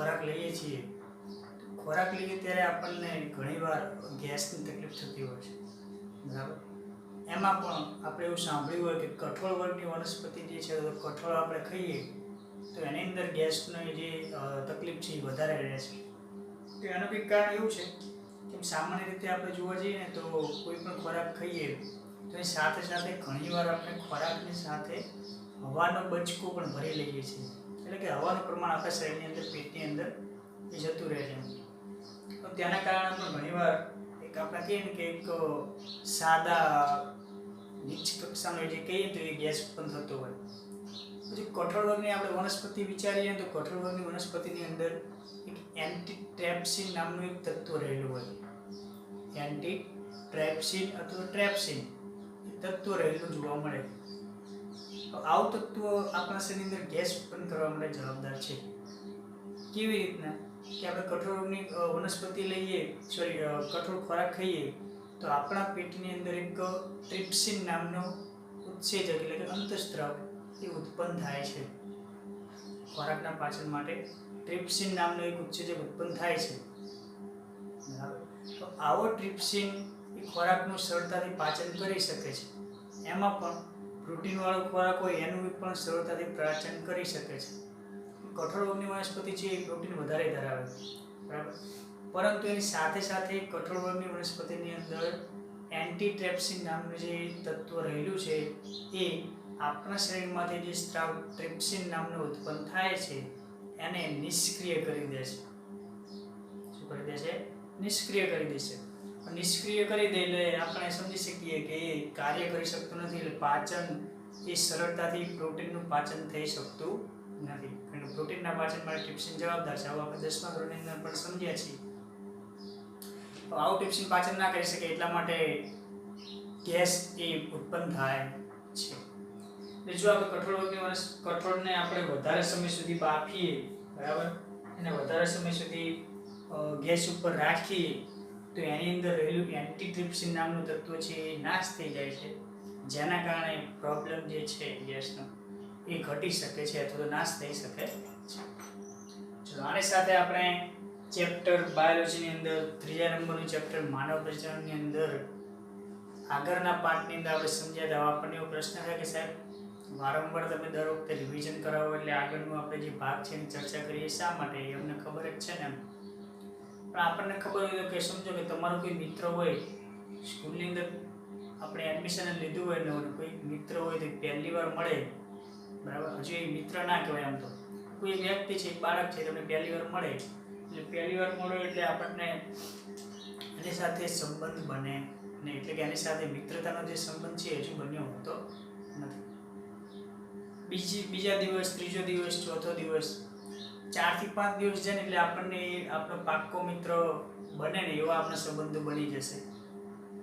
ખોરાક લઈએ છીએ, ખોરાક લઈએ ત્યારે આપણને ઘણીવાર ગેસની તકલીફ થતી હોય છે, બરાબર. એમાં પણ આપણે એવું સાંભળ્યું હોય કે કઠોળ વર્ગની વનસ્પતિ જે છે, તો કઠોળ આપણે ખાઈએ તો એની અંદર ગેસની જે તકલીફ છે એ વધારે રહે છે. તો એનું કંઈક કારણ એવું છે કે સામાન્ય રીતે આપણે જોવા જઈએ ને તો કોઈ પણ ખોરાક ખાઈએ તો એની સાથે સાથે ઘણીવાર આપણે ખોરાકની સાથે હવાનો બચકો પણ ભરી લઈએ છીએ, એટલે કે હવાનું પ્રમાણ આપણા શરીરની અંદર, પેટની અંદર એ જતું રહે છે. તો તેના કારણે પણ ઘણીવાર એક આપણે કહીએ ને કે એક સાદા નીચ કક્ષાનો જે કહીએ તો એ ગેસ ઉત્પન્ન થતો હોય. પછી કઠોળ વર્ગની આપણે વનસ્પતિ વિચારીએ તો કઠોળ વર્ગની વનસ્પતિની અંદર એક એન્ટીટ્રેપ્સિન નામનું એક તત્વ રહેલું હોય. એન્ટીટ્રેપ્સિન અથવા ટ્રેપ્સિન તત્વ રહેલું જોવા મળે. તો આવું તત્વ આપણા શરીરની અંદર ગેસ ઉત્પન્ન કરવા માટે જવાબદાર છે. કેવી રીતના કે આપણે કઠોળની વનસ્પતિ લઈએ, કઠોળ ખોરાક ખાઈએ તો આપણા પેટની અંદર એક ટ્રિપ્સિન નામનો ઉત્સેચક એટલે કે અંતઃસ્ત્રાવ એ ઉત્પન્ન થાય છે. ખોરાકના પાચન માટે ટ્રિપ્સિન નામનો એક ઉત્સેચક ઉત્પન્ન થાય છે, બરાબર. તો આવો ટ્રિપ્સિન એ ખોરાકનું સરળતાથી પાચન કરી શકે છે. એમાં પણ પ્રોટીનવાળો ખોરાક હોય એનું પણ સરળતાથી પાચન કરી શકે છે. કઠોળ વર્ગની વનસ્પતિ છે એ પ્રોટીન વધારે ધરાવે, બરાબર. પરંતુ એની સાથે સાથે કઠોળ વર્ગની વનસ્પતિની અંદર એન્ટીટ્રેપ્સિન નામનું જે તત્વ રહેલું છે એ આપણા શરીરમાંથી જે સ્ત્રાવ ટ્રિપ્સિન નામનું ઉત્પન્ન થાય છે એને નિષ્ક્રિય કરી દે છે. શું કરી દે છે? નિષ્ક્રિય કરી દેશે. નિષ્ક્રિય કરી દે એટલે આપણે સમજી શકીએ કે એ કાર્ય કરી શકતું નથી, એટલે પાચન એ સરળતાથી પ્રોટીનનું પાચન થઈ શકતું નથી. કારણ કે પ્રોટીનના પાચન માટે ટ્રિપ્સિન જવાબદાર છે. આવું આપણે 10મા ધોરણની અંદર પણ સમજ્યા છીએ. તો આવું ટ્રિપ્સિન પાચન ના કરી શકે એટલા માટે ગેસ એ ઉત્પન્ન થાય છે. એટલે જો આપણે કઠોળને આપણે વધારે સમય સુધી બાફીએ, બરાબર, એને વધારે સમય સુધી ગેસ ઉપર રાખીએ તો એની અંદર રહેલું એન્ટીટ્રિપ્સિન નામનું તત્વ છે એ નાશ થઈ જાય છે, જેના કારણે પ્રોબ્લેમ જે છે ગેસનો એ ઘટી શકે છે અથવા તો નાશ થઈ શકે છે. ચલો આની સાથે આપણે ચેપ્ટર બાયોલોજીની અંદર 3જા નંબરનું ચેપ્ટર માનવ પ્રજનનની અંદર આગળના પાર્ટની અંદર આપણે સમજ્યા હતા. આપણને એવો પ્રશ્ન થાય કે સાહેબ વારંવાર તમે દર વખતે રિવિઝન કરાવો એટલે આગળનું આપણે જે ભાગ છે એની ચર્ચા કરીએ શા માટે? એ અમને ખબર જ છે ને એમ. પણ આપણને ખબર હોય કે સમજો કે તમારો કોઈ મિત્ર હોય સ્કૂલની અંદર, આપણે એડમિશન લીધું હોય ને કોઈ મિત્ર હોય તો પહેલી વાર મળે, બરાબર. હજુ એ મિત્ર ના કહેવાય, આમ તો કોઈ વ્યક્તિ છે, બાળક છે, તમને પહેલી વાર મળે એટલે પહેલી વાર મળો એટલે આપણને એની સાથે સંબંધ બને ને, એટલે કે એની સાથે મિત્રતાનો જે સંબંધ છે હજુ બન્યો હોતો નથી. બીજા દિવસ, ત્રીજો દિવસ, ચોથો દિવસ, 4 થી 5 દિવસ જાય ને એટલે આપણને આપણો પાક્કો મિત્ર બને ને એવા આપણા સંબંધો બની જશે,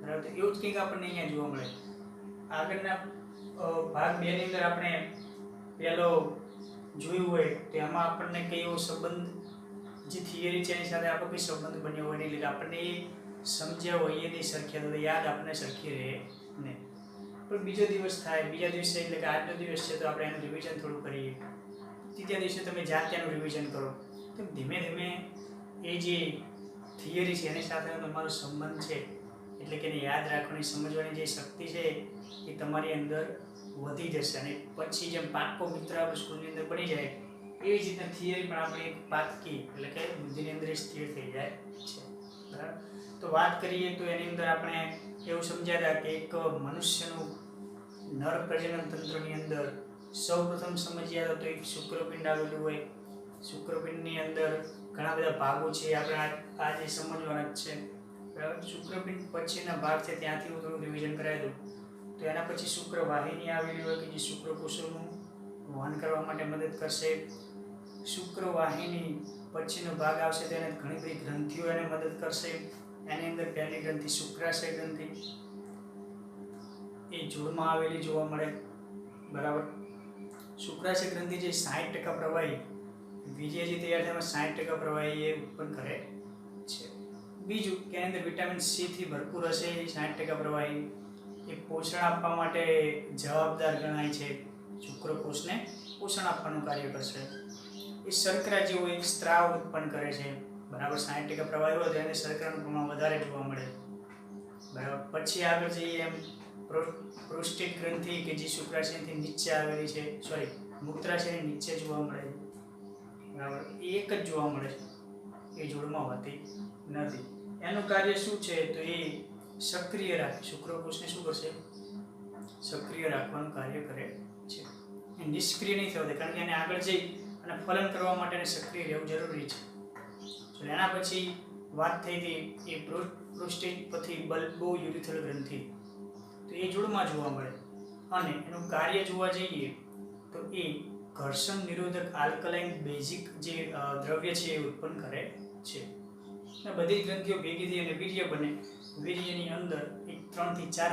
બરાબર. તો એવું જ કંઈક આપણને અહીંયા જોવા મળે. આગળના ભાગ 2 ની અંદર આપણે પહેલો જોયું હોય તો એમાં આપણને કઈ એવો સંબંધ, જે થિયરી છે એની સાથે આપણો કોઈ સંબંધ બન્યો હોય નહીં, એટલે આપણને એ સમજ્યા હોય એ નહીં સરખી, તો યાદ આપણને સરખી રહે નહીં. પણ બીજો દિવસ થાય, બીજા દિવસે એટલે કે આજનો દિવસ છે તો આપણે એનું રિવિઝન થોડું કરીએ. ત્રીજા દિવસે તમે જાતે એનું રિવિઝન કરો તો ધીમે ધીમે એ જે થિયરી છે એની સાથેનો તમારો સંબંધ છે, એટલે કે એને યાદ રાખવાની, સમજવાની જે શક્તિ છે એ તમારી અંદર વધી જશે. અને પછી જેમ પાક્કો મિત્ર આપણે સ્કૂલની અંદર બની જાય એવી જ રીતના થિયરી પણ આપણી એક પાક્કી એટલે કે બુદ્ધિની અંદર સ્થિર થઈ જાય છે, બરાબર. તો વાત કરીએ તો એની અંદર આપણે એવું સમજ્યા હતા કે એક મનુષ્યનું નર પ્રજનન તંત્રની અંદર સૌપ્રથમ સમજ્યા હતા તો એક શુક્રપિંડ આવેલું હોય. શુક્રપિંડની અંદર ઘણા બધા ભાગો છે, આપણે આજે સમજવાના જ છે, બરાબર. શુક્રપિંડ પછીના ભાગ છે ત્યાંથી હું થોડું રિવિઝન કરાવી દઉં. તો એના પછી શુક્રવાહિની આવેલી હોય કે જે શુક્રકોષોનું વહન કરવા માટે મદદ કરશે. શુક્રવાહિની પછીનો ભાગ આવશે તેને ઘણી બધી ગ્રંથિઓ એને મદદ કરશે. એની અંદર પહેલી ગ્રંથિ શુક્રાશય ગ્રંથિ એ જોડમાં આવેલી જોવા મળે, બરાબર. શુક્રાશય ગ્રંથિ જે 60% પ્રવાહી વીર્ય જે તૈયાર થાય 60% પ્રવાહી એ ઉત્પન્ન કરે છે. બીજું કે એની અંદર વિટામિન સી થી ભરપૂર હશે, 60% પ્રવાહી એ પોષણ આપવા માટે જવાબદાર ગણાય છે. શુક્રકોષને પોષણ આપવાનું કાર્ય કરશે. એ શર્કરા જેવો એક સ્ત્રાવ ઉત્પન્ન કરે છે, બરાબર. 60% પ્રવાહી હોય તો એને શર્કરાનું પ્રમાણ વધારે જોવા મળે, બરાબર. પછી આગળ જઈએ એમ પ્રોસ્ટેટ ગ્રંથિ કે જે શુક્રાશયથી નીચે આવેલી છે, સોરી મૂત્રાશયની નીચે જોવા મળે છે, બરાબર. એક જ જોવા મળે છે, એ જોડમાં હોતી નથી. એનું કાર્ય શું છે તો એ સક્રિય રાખે, શુક્રકોષને શું કરશે, સક્રિય રાખવાનું કાર્ય કરે છે. એ નિષ્ક્રિય નહીં થવા દે, કારણ કે એને આગળ જઈ અને ફલન કરવા માટે એને સક્રિય રહેવું જરૂરી છે. તો એના પછી વાત થઈ હતી એ પ્રોસ્ટેટ પછી બલ્બો યુરિથ્રલ ગ્રંથિ, તો એ જોડમાં જોવા મળે. અને એનું કાર્ય જોવા જઈએ તો એ ઘર્ષણ નિરોધક આલ્કલાઇન બેઝિક જે દ્રવ્ય છે એ ઉત્પન્ન કરે છે. બધી ગ્રંથિઓ ભેગી થઈ અને વીર્ય બને. વીર્યની અંદર એક 3 થી 4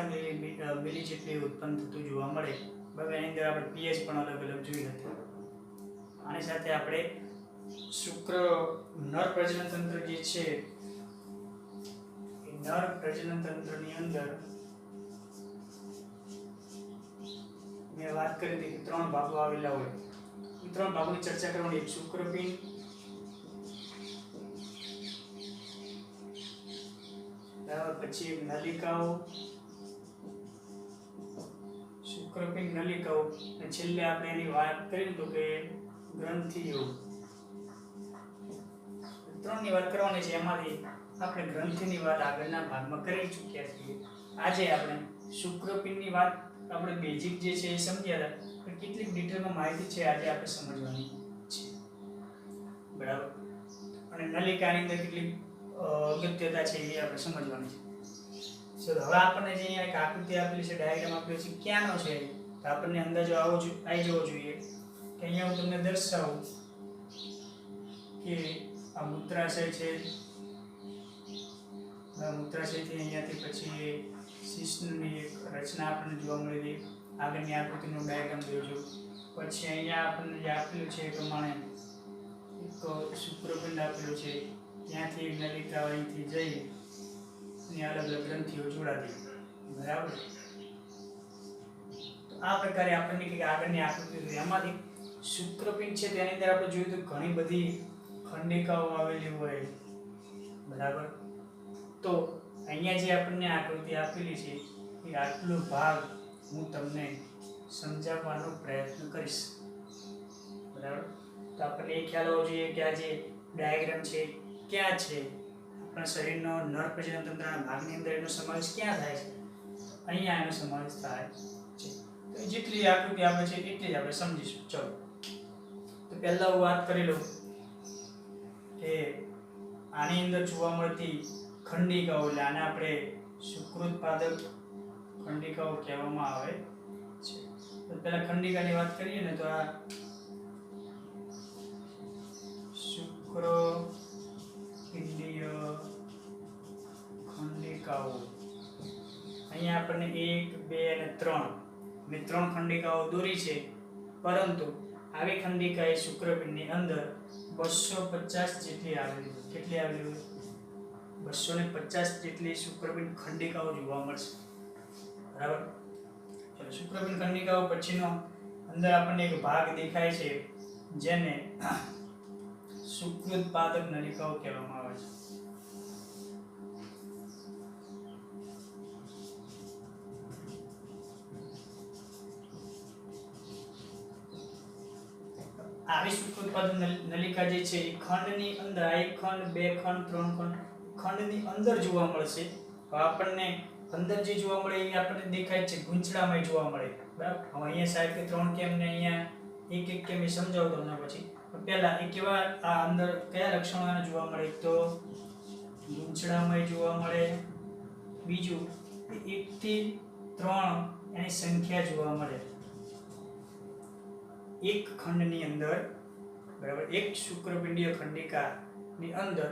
મિલી જેટલી ઉત્પન્ન થતું જોવા મળે. બરાબર. એની અંદર આપણે પીએચ પણ અલગ અલગ જોઈ હતી. આની સાથે આપણે શુક્ર નર પ્રજનન તંત્ર જે છે એ નર પ્રજનન તંત્રની અંદર મેં વાત કરી હતી કે 3 ભાગો આવેલા હોય. એ 3 ભાગોની ચર્ચા કરવાની. એક શુક્રપિંડ, પછી નલિકાઓ, શુક્રપિંડ, નલિકાઓ, અને છેલ્લે આપણે એની વાત કરી તો કે ગ્રંથિઓ. 3ની વાત કરવાની છે. એમાંથી આપણે ગ્રંથિની વાત આગળના ભાગમાં કરી ચૂક્યા છીએ. આજે આપણે શુક્રપિંડની વાત આપણે બેઝિક જે છે એ સમજ્યા હતા, પણ કેટલીક ડિટેલમાં માહિતી છે આજે આપણે સમજવાની છે, બરાબર. અને નલિકાની અંદર કેટલીક અગત્યતા છે એ આપણે સમજવાની છે. ચલો હવે આપણને જે અહીંયા એક આકૃતિ આપેલી છે, ડાયાગ્રામ આપેલો છે, ક્યાંનો છે તો આપણને અંદાજો આવી જવો જોઈએ કે અહીંયા હું તમને દર્શાવું કે આ મૂત્રાશય છે. મૂત્રાશયથી અહીંયાથી પછી શિશ્નની એક રચના આપણને જોવા મળી. આગળની આકૃતિનો ડાયાગ્રામ જોજો. પછી અહીંયા આપણને જે આપેલું છે એ પ્રમાણે એક શુક્રપિંડ આપેલું છે, ત્યાંથી એક નલિકા અહીંથી જઈ અને અલગ અલગ ગ્રંથિઓ જોડાતી, બરાબર. તો આ પ્રકારે આપણને કે આગળની આકૃતિ એમાંથી શુક્રપિંડ છે તેની અંદર આપણે જોયું તો ઘણી બધી ખંડિકાઓ આવેલી હોય, બરાબર. તો અહીંયા જે આપણને આકૃતિ આપેલી છે એ આટલો ભાગ હું તમને સમજાવવાનો પ્રયત્ન કરીશ, બરાબર. તો આપણને એ ખ્યાલ હોવો જોઈએ કે આ જે ડાયાગ્રામ છે ક્યાં છે, આપણા શરીરનો નર પ્રજનન તંત્રના ભાગની અંદર એનો સમાવેશ ક્યાં થાય છે, અહીંયા એનો સમાવેશ થાય છે. તો જેટલી આકૃતિ આપે છે એટલી જ આપણે સમજીશું. ચલો તો પહેલા હું વાત કરી લઉં કે આની અંદર જોવા મળતી ખંડિકાઓ, એટલે આને આપણે શુક્રોત્પાદક ખંડિકાઓ કહેવામાં આવે છે. તો પહેલા ખંડિકાની વાત કરીએ ને તો આ શુક્રપિંડીય ખંડિકાઓ, અહીંયા આપણને 1, 2 અને 3 મેં 3 ખંડિકાઓ દોરી છે, પરંતુ આવી ખંડિકા એ શુક્રપિંડની અંદર 250 જેટલી આવેલી હોય. કેટલી આવેલી હોય? 250 જેટલી શુક્રપિંડ ખંડિકાઓ જોવા મળશે, બરાબર. ચલો શુક્રપિંડ ખંડિકાઓ પછીનો અંદર આપણને એક ભાગ દેખાય છે જેને શુક્રોત્પાદક નલિકાઓ કહેવામાં આવે છે. આવી શુક્રોત્પાદક નલિકા જે છે એ ખંડની અંદર 1 ખંડ, 2 ખંડ, 3 ખંડ ખંડની અંદર જોવા મળશે. આપણને અંદર જે જોવા મળે એ આપણને દેખાય છે ગૂંચળામાં જોવા મળે, બરાબર. હવે અહીંયા સાહેબ કે 3 કેમ ને અહીંયા 1 કેમ એ સમજાવું તમને પછી. પહેલા એ કેવા આ અંદર કયા લક્ષણો એને જોવા મળે તો ગૂંચળામાં જોવા મળે. બીજું 1 થી 3 એની સંખ્યા જોવા મળે એક ખંડની અંદર, બરાબર. એક શુક્રપિંડીય ખંડિકાની અંદર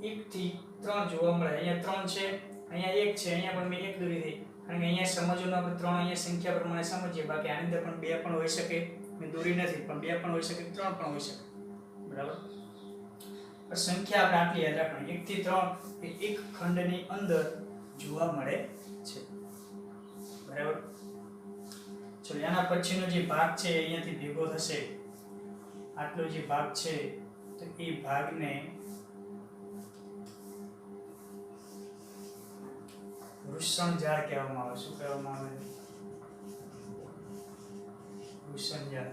1 થી 3 જોવા મળે. અહીંયા 3 છે, અહીંયા 1 છે, અહીંયા પણ મેં 1 દોરી દઈ, કારણ કે અહીંયા સમજવાનું આપણે 3 અહીંયા સંખ્યા પ્રમાણે સમજીએ. બાકી આની અંદર પણ 2 પણ હોઈ શકે, મેં દોરી નથી, પણ 2 પણ હોઈ શકે, 3 પણ હોઈ શકે, બરાબર. સંખ્યા આપણે આટલી યાદ રાખવાની, 1 થી 3 એ એક ખંડની અંદર જોવા મળે છે, બરાબર. ચલો એના પછીનો જે ભાગ છે અહીંયાથી ભેગો થશે આટલો જે ભાગ છે તો એ ભાગને વૃષણજાળ કહેવામાં આવે. શું કહેવામાં આવે? વૃષણજાળ.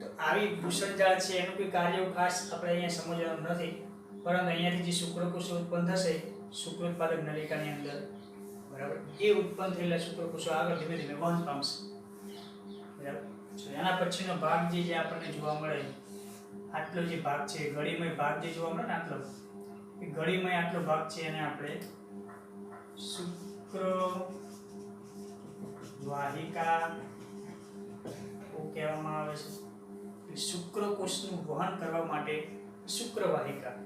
તો આવી વૃષણજાળ છે એનું કોઈ કાર્ય ખાસ આપણે અહીંયા સમજવાનું નથી, પરંતુ અહીંયાથી જે શુક્રકોષો ઉત્પન્ન થશે શુક્રોત્પાદક નલિકાની અંદર, બરાબર, એ ઉત્પન્ન થયેલા શુક્રકોષો આગળ ધીમે ધીમે વહન પામશે. બરાબર. એના પછીનો ભાગ જે આપણને જોવા મળે, આટલો જે ભાગ છે ગળીમય ભાગ જે જોવા મળે ને, આટલો એ ગળીમય આટલો ભાગ છે એને આપણે શુક્રવાહિકા કહેવામાં આવે છે. શુક્રકોષનું વહન કરવા માટે શુક્રવાહિકા.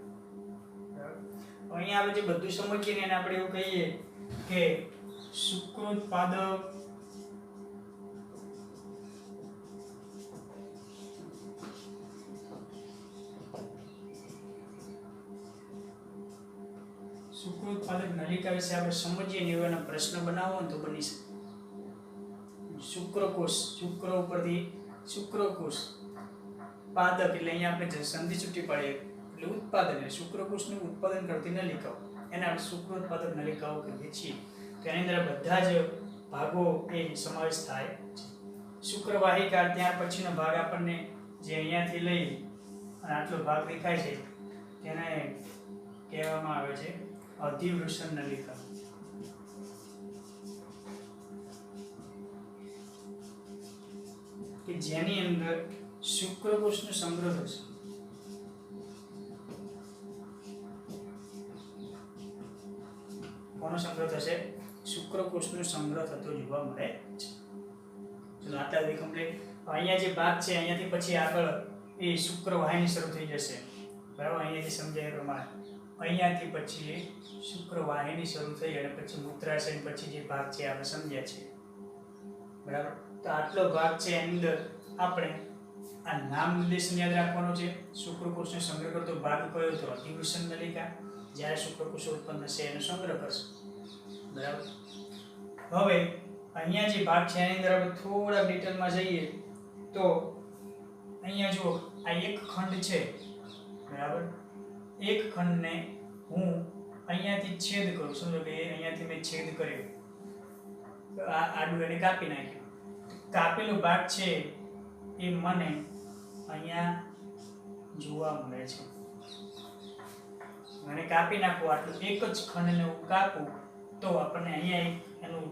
અહીંયા આપણે જે બધું સમજીએ ને એને આપણે એવું કહીએ કે શુક્રોત્પાદક નલિકા વિશે આપણે સમજીએ ને એનો પ્રશ્ન બનાવો ને તો બની શકે. શુક્રકોષ, શુક્ર ઉપરથી શુક્રકોષ, પાદક એટલે અહીંયા આપણે સંધિ છૂટી પાડીએ એટલે ઉત્પાદન, એટલે શુક્રકોષનું ઉત્પાદન કરતી નલિકાઓ એને આપણે શુક્રોત્પાદક નલિકાઓ કહીએ છીએ. તો એની અંદર બધા જ ભાગો એ સમાવેશ થાય છે. શુક્રવાહિકા ત્યાર પછીનો ભાગ આપણને જે અહીંયાથી લઈ અને આટલો ભાગ દેખાય છે તેને કહેવામાં આવે છે અધિવૃષણ નલિકા. કે જેની અંદર શુક્રકોષનો સંગ્રહ થશે. કોનો સંગ્રહ થશે? શુક્રકોષનો સંગ્રહ થતો જોવા મળે છે. ચલો આટલા સુધી કમ્પ્લીટ. અહીંયા જે ભાગ છે અહીંયાથી પછી આગળ એ શુક્રવાહિની શરૂ થઈ જશે. બરાબર, અહીંયા જે સમજાય એ પ્રમાણે અહીંયાથી પછી શુક્રવાહિની શરૂ થઈ અને પછી મૂત્રાશય પછી જે ભાગ છે આપણે સમજ્યા છે. બરાબર. તો આટલો ભાગ છે એની અંદર આપણે આ નામ નિર્દેશન યાદ રાખવાનો છે. શુક્રકોષનો સંગ્રહ કરતો ભાગ કયો હતો? અધિવૃષણ નલિકા. જ્યારે શુક્રકોષો ઉત્પન્ન થશે એનો સંગ્રહ કરશે. બરાબર. હવે અહીંયા જે ભાગ છે એની અંદર આપણે થોડા ડિટેલમાં જઈએ તો અહીંયા જુઓ આ એક ખંડ છે. બરાબર. એક ખંડને હું અહીંયાથી છેદ કરું. સમજો કે અહીંયાથી મેં છેદ કર્યો, આ આડું એને કાપી નાખ્યું. કાપેલો ભાગ છે એ મને અહીંયા જોવા મળે છે. મને કાપી નાખું આટલું એક જ ખંડને હું કાપું તો આપણને અહીંયા એનું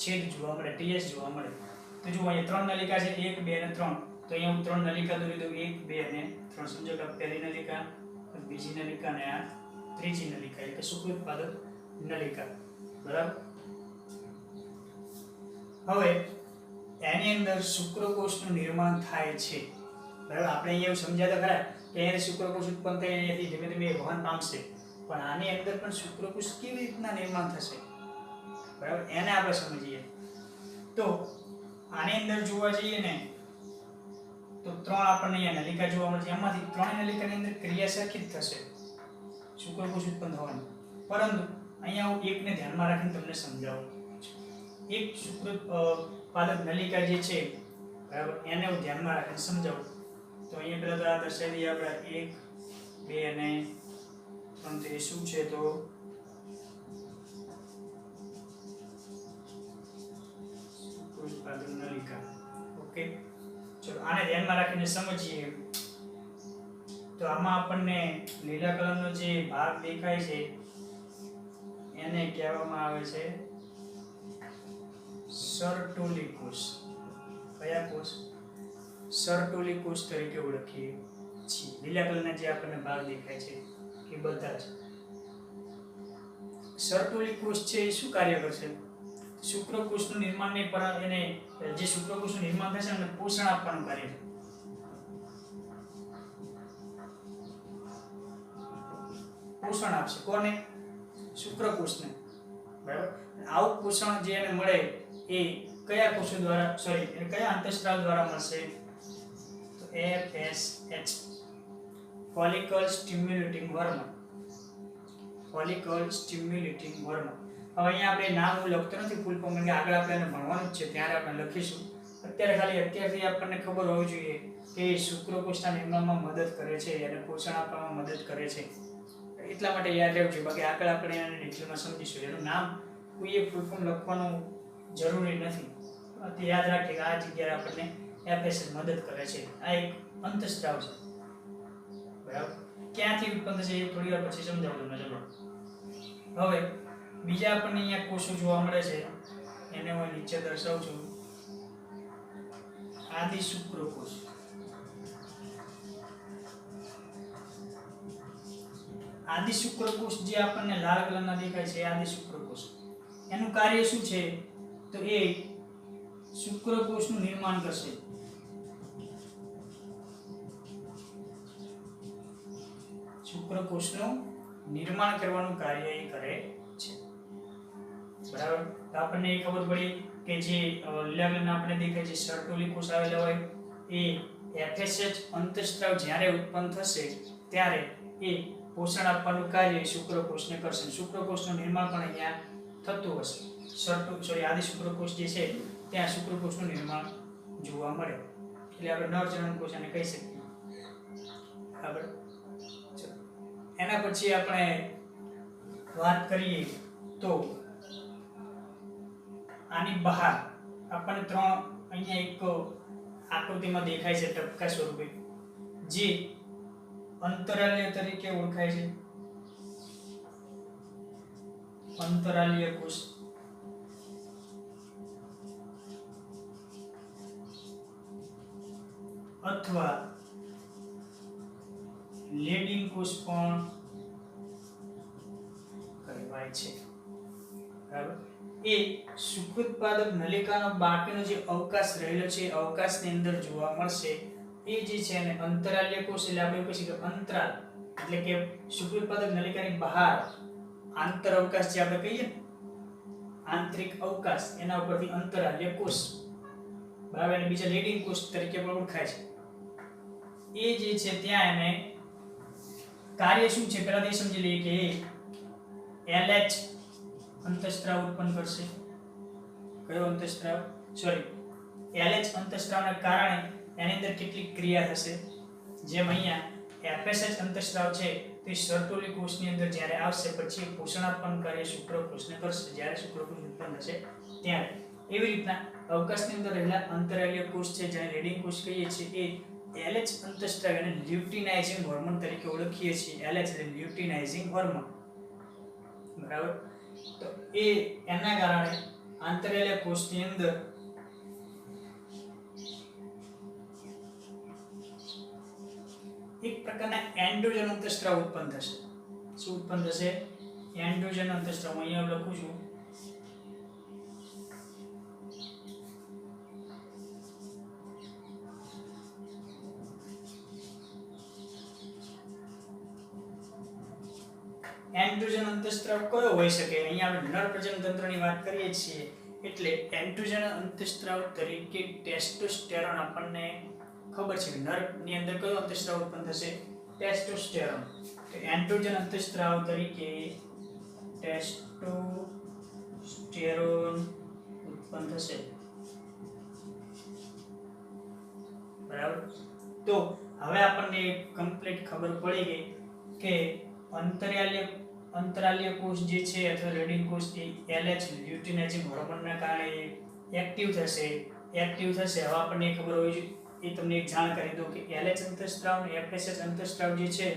છેદ જોવા મળે, ટીએસ જોવા મળે. તો જુઓ અહીંયા ત્રણ નલિકા છે, 1 2 અને 3. તો અહીંયા હું ત્રણ નલિકા દોરી દઉં, 1 2 અને 3. સમજો કે પહેલી નલિકા, બીજી નલિકા અને આ ત્રીજી નલિકા, એટલે કે શુક્રોત્પાદક નલિકા. બરાબર. હવે એની અંદર શુક્રકોષનું નિર્માણ થાય છે. બરાબર. આપણે અહીંયા સમજ્યા હતા ખરા કે અહીંયા શુક્રકોષ ઉત્પન્ન થાય અહીંયાથી ધીમે ધીમે વહન પામશે, પણ આની અંદર પણ શુક્રકોષ કેવી રીતના નિર્માણ થશે, બરાબર, એને આપણે સમજીએ. તો આની અંદર જોવા જઈએ ને તો ત્રણ આપણને અહીંયા નલિકા જોવા મળે છે. એમાંથી ત્રણ નલિકાની અંદર ક્રિયા સરખી જ થશે શુક્રકોષ ઉત્પન્ન થવાની, પરંતુ અહીંયા હું એકને ધ્યાનમાં રાખીને તમને સમજાવું. એક શુક્રોત્પાદક નલિકા જે છે, બરાબર, એને હું ધ્યાનમાં રાખીને સમજાવું. તો અહીંયા પહેલા તો આ દર્શાવી દઈએ આપણે 1 2 અને 3. તે શું છે તો શુક્રોત્પાદક નલિકા. ઓકે, ચલો આને ધ્યાનમાં રાખીને સમજીએ. તો આમાં આપણને લીલા કલરનો જે ભાગ દેખાય છે એને કહેવામાં આવે છે સર્ટોલી કોષ. કયા કોષ? સર્ટોલી કોષ તરીકે ઓળખીએ છીએ. લીલા કલરના જે આપણને ભાગ દેખાય છે એ બધા જ સર્ટોલી કોષ છે. એ શું કાર્ય કરશે? શુક્રકોષનું નિર્માણ ને પર એને જે શુક્રકોષનું નિર્માણ થશે એને પોષણ આપવાનું કાર્ય છે. પોષણ આપશે કોને? શુક્રકોષને. બરાબર. આવું પોષણ જે એને મળે એ કયા કોષો દ્વારા, સોરી, એ કયા અંતઃસ્ત્રાવ દ્વારા મળશે? તો FSH, follicle stimulating hormone. Follicle stimulating hormone. હવે અહીંયા આપણે નામ હું લખતો નથી ફૂલ ફોર્મ, કે આગળ આપણે એને ભણવાનું જ છે ત્યારે આપણે લખીશું. અત્યારે અત્યારથી આપણને ખબર હોવી જોઈએ કે શુક્રકોષના નિર્માણમાં મદદ કરે છે અને પોષણ આપવામાં મદદ કરે છે. એટલા માટે યાદ રાખજો, બાકી આગળ આપણે એને ડિટેલમાં સમજીશું. એનું નામ કોઈએ ફૂલ ફોર્મ લખવાનું જરૂરી નથી. તે યાદ રાખીએ કે આ જગ્યાએ આપણને FSH મદદ કરે છે. આ એક અંતઃસ્ત્રાવ છે, બરાબર. ક્યાંથી ઉત્પન્ન થશે એ થોડી વાર પછી સમજાવું તમને. ચલો હવે બીજા આપણને અહીંયા કોષો જોવા મળે છે, એને હું નીચે દર્શાવું છું. આદિ શુક્રકોષ. આદિ શુક્રકોષ જે આપણને લાલ કલરના દેખાય છે, આદિ શુક્રકોષ, એનું કાર્ય શું છે? તો એ શુક્રકોષનું નિર્માણ કરશે. શુક્રકોષનું નિર્માણ કરવાનું કાર્ય એ કરે છે, બરાબર. તો આપણને એ ખબર પડી કે જે લીલા કલરના આપણે દેખાય છે સર્ટોલી કોષ આવેલા હોય, એ FSH અંતઃસ્ત્રાવ જ્યારે ઉત્પન્ન થશે ત્યારે એ પોષણ આપવાનું કાર્ય શુક્રકોષને કરશે. શુક્રકોષનું નિર્માણ પણ અહીંયા થતું હશે. આદિ શુક્રકોષ જે છે ત્યાં શુક્રકોષનું નિર્માણ જોવા મળે, એટલે આપણે નરજનન કોષ એને કહી શકીએ, બરાબર. એના પછી આપણે વાત કરીએ તો આની બહાર આપણને ત્રણ અહીંયા એક આકૃતિમાં દેખાય છે ટપકા સ્વરૂપે, જે અંતરાલ્ય તરીકે ઓળખાય છે. અંતરાલ્ય કોષ અથવા લેડિંગ કોષ પણ કહેવાય છે, બરાબર. એ શુક્રોત્પાદક નલિકાનો બાકીનો જે અવકાશ રહેલો છે, અવકાશની અંદર જોવા મળશે. એ જે છે એને અંતરાલ્ય કોષ, એટલે આપણે કહી શકીએ અંતરાલ એટલે કે શુક્રોત્પાદક નલિકાની બહાર આંતર અવકાશ જે આપણે કહીએ ને, આંતરિક અવકાશ, એના ઉપરથી અંતરાલ્ય કોષ, બરાબર. અને બીજા લેડિંગ કોષ તરીકે પણ ઓળખાય છે. એ જે છે ત્યાં એને કાર્ય શું છે પહેલા તે સમજી લઈએ કે LH અંતઃસ્ત્રાવ ઉત્પન્ન કરશે. કયો અંતઃસ્ત્રાવ? LH અંતઃસ્ત્રાવના કારણે એની અંદર કેટલીક ક્રિયા થશે. જેમ અહીંયા FSH અંતઃસ્ત્રાવ છે તે સર્ટોલી કોષની અંદર જ્યારે આવશે પછી પોષણ આપવાનું કાર્ય શુક્રકોષને કરશે જ્યારે શુક્રકોષ ઉત્પન્ન થશે ત્યારે. એવી રીતના અવકાશની અંદર રહેલા અંતરાલ્ય કોષ છે જેને લેડિંગ કોષ કહીએ છીએ, એ LH અંતઃસ્ત્રાવ એને લ્યુટિનાઇઝિંગ હોર્મોન તરીકે ઓળખીએ છીએ. LH એટલે લ્યુટિનાઇઝિંગ હોર્મોન, બરાબર. તો એ એના કારણે આંતરાલ્ય કોષની અંદર એક પ્રકારના એન્ડ્રોજન અંતઃસ્ત્રાવ ઉત્પન્ન થશે. શું ઉત્પન્ન થશે? એન્ડ્રોજન અંતઃસ્ત્રાવ. અહીંયા લખું છું. એન્ડ્રોજન અંતઃસ્ત્રાવ કયો હોઈ શકે? અહીંયા આપણે નર પ્રજનન તંત્રની વાત કરીએ છીએ એટલે એન્ડ્રોજન અંતઃસ્ત્રાવ તરીકે ટેસ્ટોસ્ટેરોન આપણને ખબર છે. નર ની અંદર કયો અંતઃસ્ત્રાવ ઉત્પન્ન થશે? ટેસ્ટોસ્ટેરોન. તો એન્ડ્રોજન અંતઃસ્ત્રાવ તરીકે ટેસ્ટોસ્ટેરોન ઉત્પન્ન થશે, બરાબર. તો હવે આપણને કમ્પ્લીટ ખબર પડી ગઈ કે અંતરાલ્ય કોષ જે છે અથવા લેડિંગ કોષ એ LH લ્યુટિનાઇઝિંગ હોર્મોનના કારણે એક્ટિવ થશે. હવે આપણને ખબર હોવી જોઈએ, એ તમને એક જાણ કરી દો કે LH અંતઃસ્ત્રાવ અને FSH અંતઃસ્ત્રાવ જે છે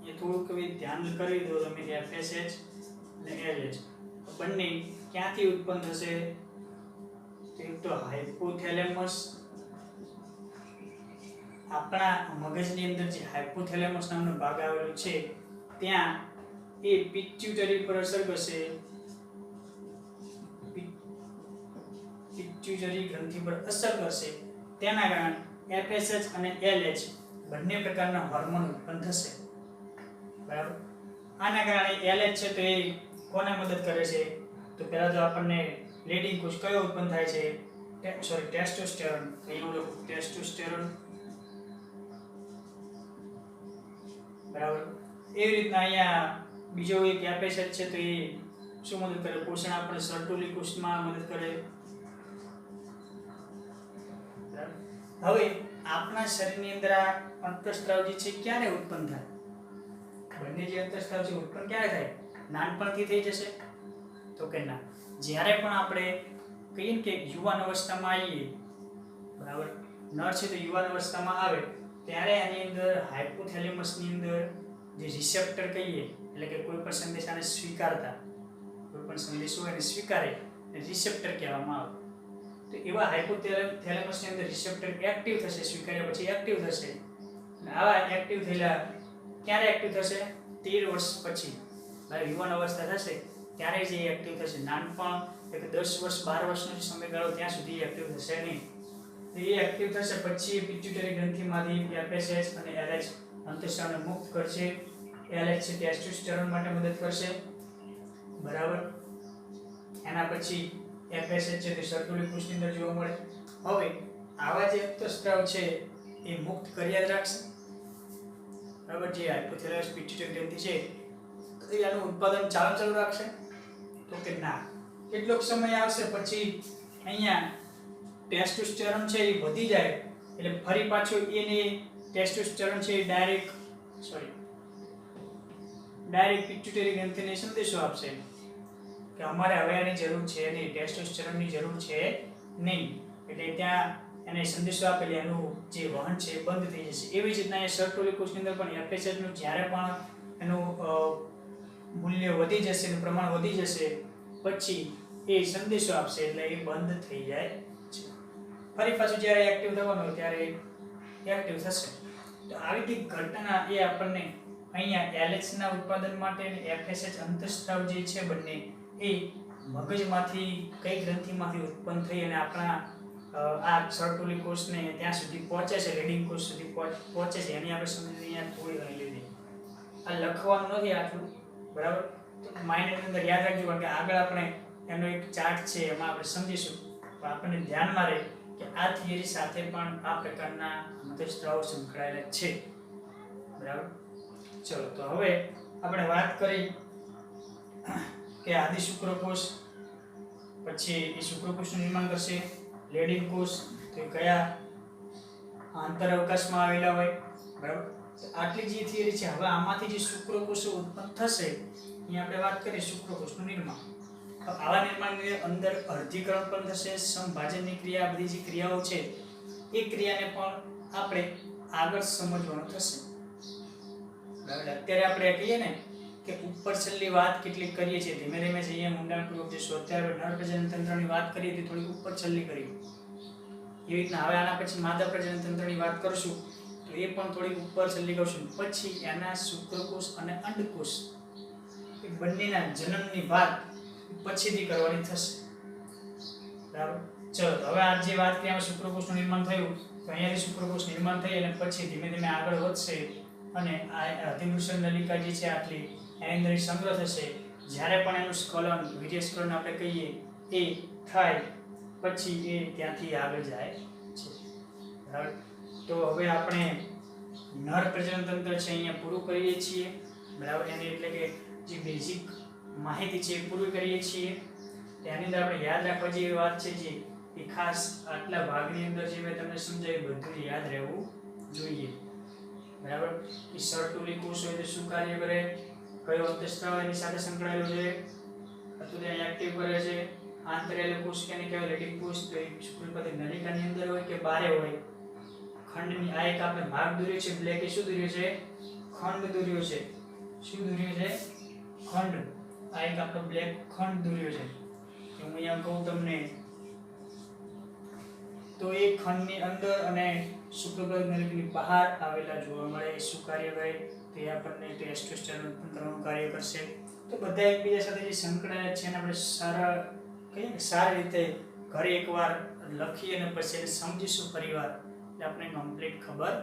એ થોડુંક ધ્યાન કરી દો તમે કે FSH અને LH બંને ક્યાંથી ઉત્પન્ન થશે? એક તો હાઇપોથેલેમસ, આપણા મગજની અંદર જે હાઇપોથેલેમસ નામનો ભાગ આવેલો છે ત્યાં એ પિટ્યુટરી પર અસર કરશે. પિટ્યુટરી ગ્રંથિ પર અસર કરશે. તેના કારણે FSH અને LH બંને પ્રકારના હોર્મોન ઉત્પન્ન થશે, બરાબર. આના કારણે LH છે તો એ કોને મદદ કરે છે? તો પહેલા તો આપણને લેડિંગ કોષ કયો ઉત્પન્ન થાય છે? ટેસ્ટોસ્ટેરોન. અહીંયા લખું ટેસ્ટોસ્ટેરોન, બરાબર. એવી રીતના અહીંયા બીજો એક FSH છે તો એ શું મદદ કરે? પોષણ આપણે સર્ટોલી કોષમાં મદદ કરે. હવે આપણા શરીરની અંદર આ અંતઃસ્ત્રાવ જે છે ક્યારે ઉત્પન્ન થાય? બંને જે અંતઃસ્ત્રાવ છે ઉત્પન્ન ક્યારે થાય? નાનપણથી થઈ જશે? તો કે ના, જ્યારે પણ આપણે કહીએ કે યુવાન અવસ્થામાં આવીએ, બરાબર, નર છે તો યુવાન અવસ્થામાં આવે ત્યારે આની અંદર હાઇપોથેલેમસની અંદર જે રિસેપ્ટર કહીએ, એટલે કે કોઈ પણ સંદેશાને સ્વીકારતા, કોઈ પણ સંદેશો એને સ્વીકારે રિસેપ્ટર કહેવામાં આવે. તો એવા હાઇપોથેલેમસની અંદર રિસેપ્ટર એક્ટિવ થશે, સ્વીકાર્યા પછી એક્ટિવ થશે. આવા એક્ટિવ થયેલા ક્યારે એક્ટિવ થશે? 13 વર્ષ પછી, યુવાન અવસ્થા થશે ત્યારે જે એક્ટિવ થશે. નાનપણ એટલે 10 વર્ષ 12 વર્ષનો જે સમયગાળો ત્યાં સુધી એક્ટિવ થશે નહીં. એ એક્ટિવ થશે પછી પિટ્યુટરી ગ્રંથિમાંથી એફએસએચ અને એલએચ અંતઃસ્ત્રાવને મુક્ત કરશે. એલએચ છે ટેસ્ટોસ્ટેરોન માટે મદદ કરશે, બરાબર. એના પછી એફએસએચ છે તે સર્ક્યુલર કોષની અંદર જોવા મળે. હવે આવા જે અંતઃસ્ત્રાવ છે એ મુક્ત કર્યા જ રાખશે, બરાબર. જે હાઇપોથેલેમસ પિટ્યુટરી ગ્રંથિ છે તો એનું ઉત્પાદન ચાલુ રાખશે? તો કે ના, કેટલોક સમય આવશે પછી અહીંયા ટેસ્ટોસ્ટેરોન છે એ વધી જાય એટલે ફરી પાછું એને ટેસ્ટોસ્ટેરોન છે એ ડાયરેક્ટ પિટ્યુટરી ગ્રંથિને સંદેશો આપશે કે અમારે હવે આની જરૂર છે નહીં, ટેસ્ટોસ્ટેરોનની જરૂર છે નહીં. એટલે ત્યાં એને સંદેશો આપેલી એનું જે વહન છે એ બંધ થઈ જશે. એવી જ રીતના એ સર્ક્યુલર કોષની અંદર પણ એફએસએચ નું જ્યારે પણ એનું મૂલ્ય વધી જશે, એનું પ્રમાણ વધી જશે પછી એ સંદેશો આપશે એટલે એ બંધ થઈ જાય છે. ફરી પાછું જ્યારે એક્ટિવ થવાનું હોય ત્યારે એક્ટિવ થશે. તો આવી કઈ ઘટના એ આપણને અહીંયા એલએચ ના ઉત્પાદન માટે અને એફએસએચ અંતઃસ્ત્રાવ જે છે બંને એ મગજમાંથી કઈ ગ્રંથિમાંથી ઉત્પન્ન થઈ અને આપણા આ સર્ક્યુલર કોષને ત્યાં સુધી પહોંચે છે, રેડિંગ કોષ સુધી પહોંચે છે, એની આપણે સમજી અહીંયા થોડી ઘણી લીધી. આ લખવાનું નથી આટલું, બરાબર. તો માઇન્ડની અંદર યાદ રાખજો, કારણ કે આગળ આપણે એનો એક ચાર્ટ છે એમાં આપણે સમજીશું. પણ આપણને ધ્યાનમાં રહે કે આ થિયરી સાથે પણ આ પ્રકારના અંતઃસ્ત્રાવો સંકળાયેલા છે, બરાબર. ચલો, તો હવે આપણે વાત કરી કે આદિ શુક્રકોષ, પછી એ શુક્રકોષનું નિર્માણ કરશે. લેડિંગ કોષ તો કયા આંતર અવકાશમાં આવેલા હોય, બરાબર. આટલી જે થિયરી છે. હવે આમાંથી જે શુક્રકોષો ઉત્પન્ન થશે અહીંયા આપણે વાત કરીએ શુક્રકોષનું નિર્માણ. આવા નિર્માણની અંદર અર્ધીકરણ પણ થશે, સમભાજનની ક્રિયા, બધી જે ક્રિયાઓ છે એ ક્રિયાને પણ આપણે આગળ સમજવાનું થશે, બરાબર. અત્યારે આપણે કહીએ ને કે ઉપર છેલ્લી વાત કેટલીક કરીએ છીએ, ધીમે ધીમે જઈએ ઊંડાણપૂર્વક જે સ્વાધ્યાય નર પ્રજનન તંત્રની વાત કરીએ તે થોડી ઉપર છેલ્લી કરી. એવી રીતના હવે આના પછી માદા પ્રજનન તંત્રની વાત કરશું તો એ પણ થોડી ઉપર છેલ્લી કરશું. પછી એના શુક્રકોષ અને અંડકોષ એ બંનેના જન્મની વાત પછીથી કરવાની થશે, બરાબર. ચલો, હવે આ જે વાત કરી આમાં શુક્રકોષનું નિર્માણ થયું તો અહીંયાથી શુક્રકોષ નિર્માણ થઈ અને પછી ધીમે ધીમે આગળ વધશે અને આ અધિવૃષણ નલિકા જે છે આટલી એની અંદર સંગ્રહ થશે. જ્યારે પણ એનું સ્ખલન, વીર્યસ્ખલન આપણે કહીએ એ થાય પછી એ ત્યાંથી આગળ જાય છે, બરાબર. તો હવે આપણે નર પ્રજનન તંત્ર છે અહીંયા પૂરું કરીએ છીએ, બરાબર. એની એટલે કે જે બેઝિક માહિતી છે એ પૂરી કરીએ છીએ. તેની અંદર આપણે યાદ રાખવા જેવી વાત છે જે એ ખાસ આટલા ભાગની અંદર જે મેં તમને સમજાવ્યું બધું યાદ રહેવું જોઈએ, બરાબર. કે સર્ક્યુલર કોષ હોય તો શું કાર્ય કરે, કયો અંતઃસ્ત્રાવ એની સાથે સંકળાયેલો છે અથવા તે એક્ટિવ કરે છે. આંતરિક કોષ કેને કહેવાય? લેડિંગ કોષ. તો એ શુક્રપતિ નલિકાની અંદર હોય કે બહાર હોય? ખંડની આ એક આપણે ભાગ દોર્યો છે બ્લેક, એ શું દોર્યો છે? ખંડ દોર્યો છે. શું દોર્યો છે? ખંડ. આ એક આપણો બ્લેક ખંડ દોર્યો છે. હું અહીંયા કહું તમને તો એ ખંડની અંદર અને શુક્રપતિ નલિકાની બહાર આવેલા જોવા મળે. શું કાર્ય કરે? તે આપણને ટેસ્ટોસ્ટેરોન ઉત્પન્ન કરવાનું કાર્ય કરશે. તો બધા એકબીજા સાથે જે સંકળાયેલા છે એને આપણે સારી રીતે ઘરે એકવાર લખી અને પછી એને સમજીશું ફરીવાર એટલે આપણે કમ્પ્લીટ ખબર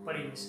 પડી જશે.